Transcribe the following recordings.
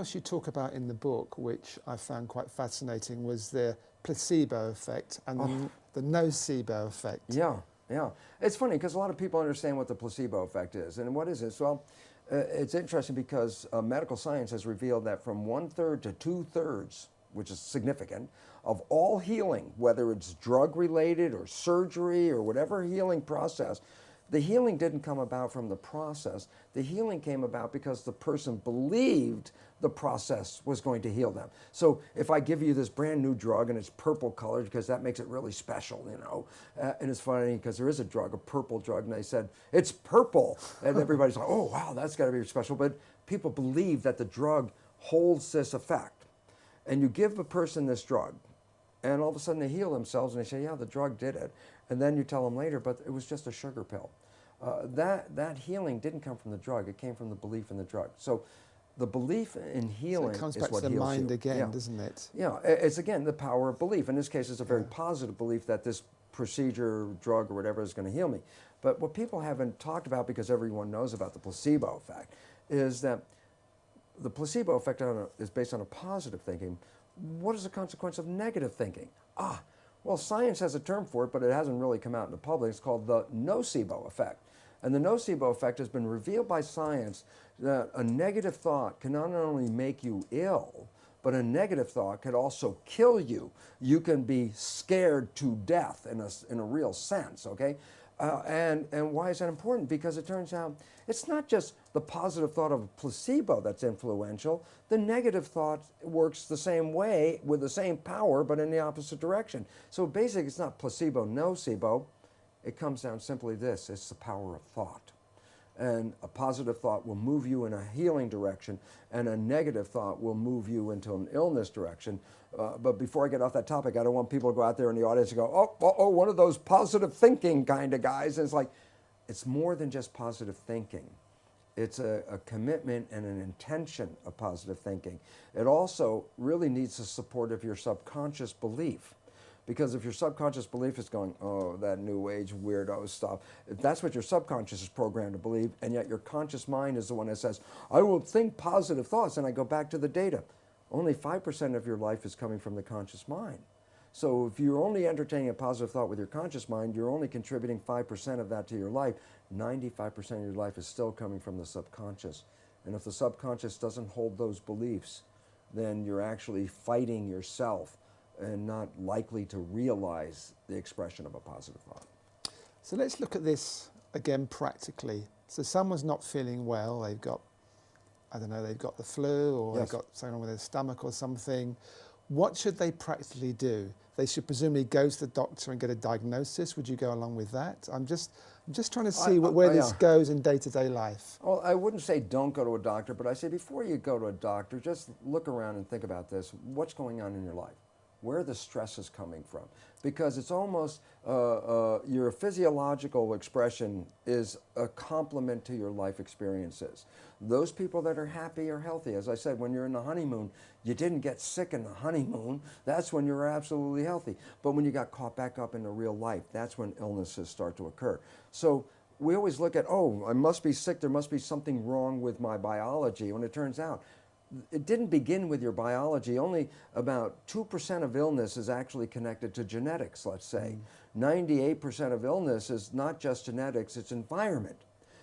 else you talk about in the book, which I found quite fascinating, was the placebo effect and the nocebo effect. Yeah, yeah. It's funny because a lot of people understand what the placebo effect is. And what is this? Well, it's interesting because medical science has revealed that from 1/3 to 2/3, which is significant, of all healing, whether it's drug related or surgery or whatever healing process, the healing didn't come about from the process. The healing came about because the person believed the process was going to heal them. So if I give you this brand new drug and it's purple colored because that makes it really special, you know. And it's funny because there is a drug, a purple drug, and they said, it's purple. And everybody's like, oh, wow, that's got to be special. But people believe that the drug holds this effect. And you give a person this drug, and all of a sudden they heal themselves and they say, yeah, the drug did it. And then you tell them later, but it was just a sugar pill. That healing didn't come from the drug. It came from the belief in the drug. So the belief in healing is what heals you. So it comes back to the mind again, doesn't it? Yeah, it's again the power of belief. In this case, it's a very positive belief that this procedure, drug, or whatever is going to heal me. But what people haven't talked about, because everyone knows about the placebo effect, is that the placebo effect is based on a positive thinking. What is the consequence of negative thinking? Well, science has a term for it, but it hasn't really come out in the public. It's called the nocebo effect. And the nocebo effect has been revealed by science that a negative thought can not only make you ill, but a negative thought could also kill you. You can be scared to death in a real sense, okay? And why is that important? Because it turns out it's not just the positive thought of a placebo that's influential. The negative thought works the same way with the same power, but in the opposite direction. So basically, it's not placebo, nocebo. It comes down simply this: it's the power of thought. And a positive thought will move you in a healing direction, and a negative thought will move you into an illness direction. But before I get off that topic, I don't want people to go out there in the audience and go, oh, one of those positive thinking kind of guys. And it's like, it's more than just positive thinking. It's a commitment and an intention of positive thinking. It also really needs the support of your subconscious belief. Because if your subconscious belief is going, oh, that new age weirdo stuff, if that's what your subconscious is programmed to believe, and yet your conscious mind is the one that says, I will think positive thoughts, and I go back to the data. Only 5% of your life is coming from the conscious mind. So if you're only entertaining a positive thought with your conscious mind, you're only contributing 5% of that to your life. 95% of your life is still coming from the subconscious. And if the subconscious doesn't hold those beliefs, then you're actually fighting yourself and not likely to realize the expression of a positive thought. So let's look at this again practically. So someone's not feeling well, they've got, I don't know, they've got the flu, or they've got something wrong with their stomach or something. What should they practically do? They should presumably go to the doctor and get a diagnosis. Would you go along with that? I'm just trying to see where this goes in day-to-day life. Well, I wouldn't say don't go to a doctor, but I say before you go to a doctor, just look around and think about this. What's going on in your life? Where the stress is coming from? Because it's almost your physiological expression is a complement to your life experiences. Those people that are happy are healthy. As I said, when you're in the honeymoon, you didn't get sick in the honeymoon. That's when you're absolutely healthy. But when you got caught back up into real life, that's when illnesses start to occur. So we always look at, oh, I must be sick. There must be something wrong with my biology. When it turns out, it didn't begin with your biology. Only about 2% of illness is actually connected to genetics, let's say. 98% of illness is not just genetics, it's environment.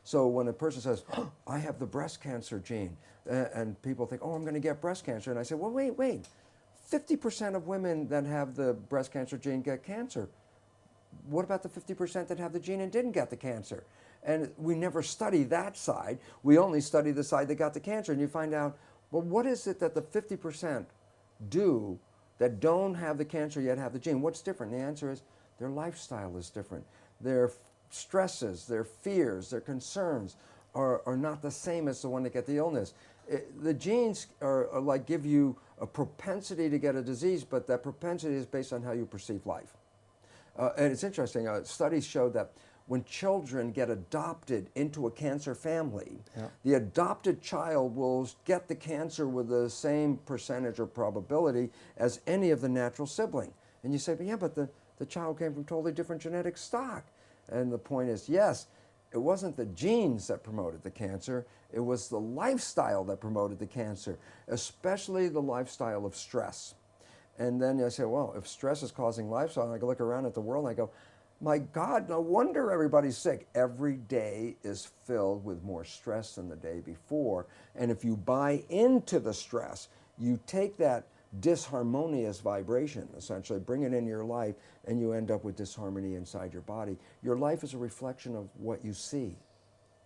So when a person says, oh, I have the breast cancer gene, and people think, oh, I'm going to get breast cancer. And I say, well, wait. 50% of women that have the breast cancer gene get cancer. What about the 50% that have the gene and didn't get the cancer? And we never study that side. We only study the side that got the cancer. And you find out, well, what is it that the 50% do that don't have the cancer yet have the gene? What's different? The answer is their lifestyle is different. Their stresses, their fears, their concerns are not the same as the one that get the illness. The genes are like give you a propensity to get a disease, but that propensity is based on how you perceive life. And it's interesting, studies show that when children get adopted into a cancer family, the adopted child will get the cancer with the same percentage or probability as any of the natural sibling. And you say, but yeah, but the child came from totally different genetic stock. And the point is, yes, it wasn't the genes that promoted the cancer, it was the lifestyle that promoted the cancer, especially the lifestyle of stress. And then I say, well, if stress is causing lifestyle, and I look around at the world and I go, my God, no wonder everybody's sick. Every day is filled with more stress than the day before. And if you buy into the stress, you take that disharmonious vibration, essentially, bring it into your life, and you end up with disharmony inside your body. Your life is a reflection of what you see.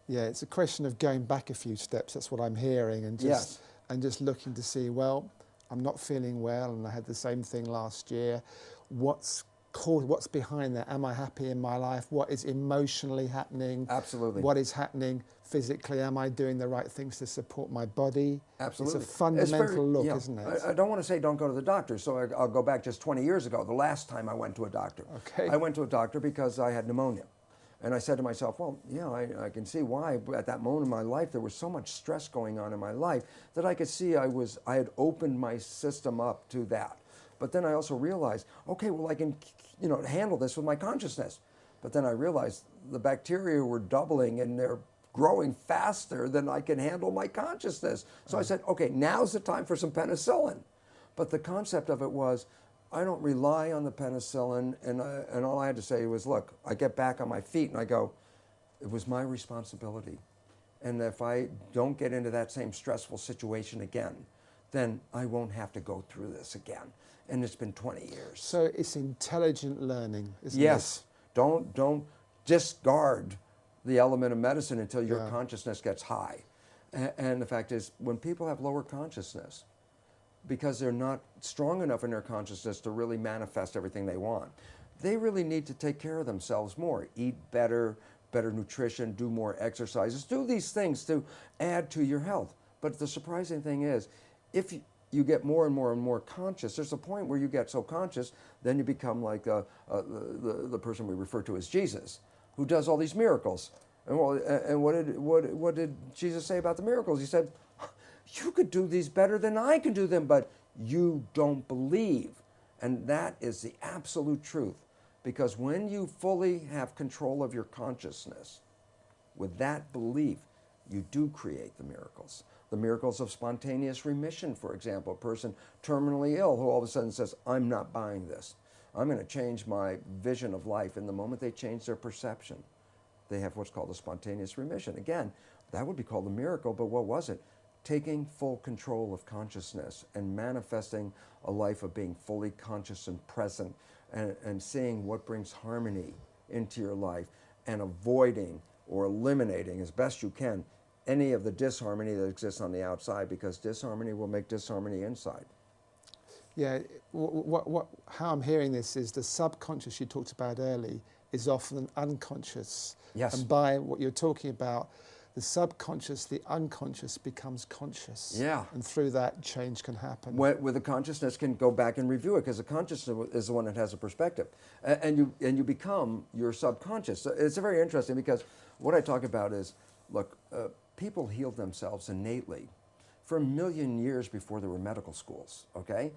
Yeah, it's a question of going back a few steps. That's what I'm hearing, and just looking to see, well, I'm not feeling well, and I had the same thing last year. What's behind that? Am I happy in my life? What is emotionally happening? Absolutely. What is happening physically? Am I doing the right things to support my body? Absolutely. It's a fundamental look, isn't it? I don't want to say don't go to the doctor, so I'll go back just 20 years ago, the last time I went to a doctor. Okay. I went to a doctor because I had pneumonia. And I said to myself, well, yeah, I can see why. At that moment in my life, there was so much stress going on in my life that I could see I had opened my system up to that. But then I also realized, okay, well, I can, handle this with my consciousness. But then I realized the bacteria were doubling and they're growing faster than I can handle my consciousness. So I said, okay, now's the time for some penicillin. But the concept of it was, I don't rely on the penicillin, and all I had to say was, look, I get back on my feet and I go, it was my responsibility. And if I don't get into that same stressful situation again, then I won't have to go through this again. And it's been 20 years. So it's intelligent learning, isn't it? Yes. Don't discard the element of medicine until your consciousness gets high. And the fact is, when people have lower consciousness, because they're not strong enough in their consciousness to really manifest everything they want, they really need to take care of themselves more, eat better nutrition, do more exercises, do these things to add to your health. But the surprising thing is, if you get more and more and more conscious, there's a point where you get so conscious, then you become like the person we refer to as Jesus, who does all these miracles. And what did Jesus say about the miracles? He said, you could do these better than I can do them, but you don't believe. And that is the absolute truth. Because when you fully have control of your consciousness, with that belief, you do create the miracles. The miracles of spontaneous remission, for example, a person terminally ill who all of a sudden says, I'm not buying this. I'm going to change my vision of life. And the moment they change their perception, they have what's called a spontaneous remission. Again, that would be called a miracle, but what was it? Taking full control of consciousness and manifesting a life of being fully conscious and present, and seeing what brings harmony into your life, and avoiding or eliminating as best you can any of the disharmony that exists on the outside, because disharmony will make disharmony inside. Yeah, how I'm hearing this is the subconscious you talked about early is often unconscious. Yes. And by what you're talking about, the subconscious, the unconscious becomes conscious. Yeah. And through that, change can happen. Where the consciousness can go back and review it, because the consciousness is the one that has a perspective. And you become your subconscious. So it's very interesting, because what I talk about is, look, people healed themselves innately for 1 million years before there were medical schools, okay?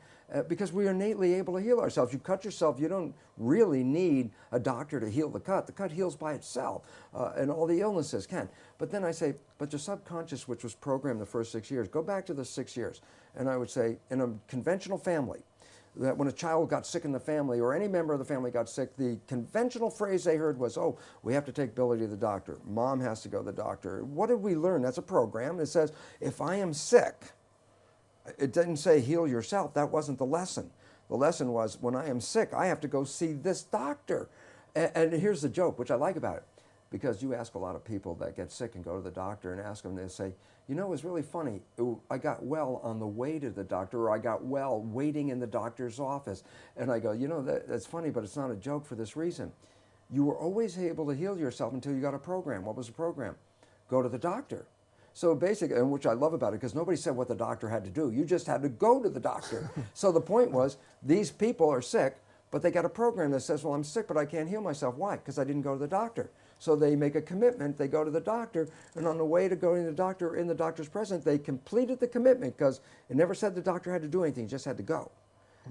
Because we are innately able to heal ourselves. You cut yourself, you don't really need a doctor to heal the cut. The cut heals by itself, and all the illnesses can. But then I say, but your subconscious, which was programmed the first 6 years, go back to the 6 years. And I would say, in a conventional family, that when a child got sick in the family, or any member of the family got sick, the conventional phrase they heard was, oh, we have to take Billy to the doctor. Mom has to go to the doctor. What did we learn? That's a program. It says, if I am sick, it didn't say heal yourself. That wasn't the lesson. The lesson was, when I am sick, I have to go see this doctor. And here's the joke, which I like about it, because you ask a lot of people that get sick and go to the doctor and ask them, they say, you know, it was really funny. I got well on the way to the doctor, or I got well waiting in the doctor's office. And I go, you know, that's funny, but it's not a joke for this reason. You were always able to heal yourself until you got a program. What was the program? Go to the doctor. So basically, and which I love about it, because nobody said what the doctor had to do. You just had to go to the doctor. So the point was, these people are sick, but they got a program that says, well, I'm sick, but I can't heal myself. Why? Because I didn't go to the doctor. So they make a commitment, they go to the doctor, and on the way to going to the doctor, in the doctor's presence, they completed the commitment, because it never said the doctor had to do anything, just had to go.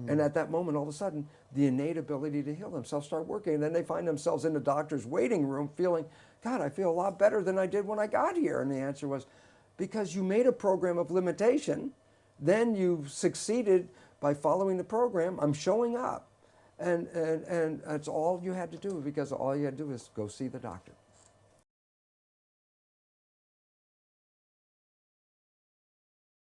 And at that moment, all of a sudden, the innate ability to heal themselves start working, and then they find themselves in the doctor's waiting room feeling God, I feel a lot better than I did when I got here. And the answer was, because you made a program of limitation, then you succeeded by following the program. I'm showing up. And that's all you had to do, because all you had to do is go see the doctor.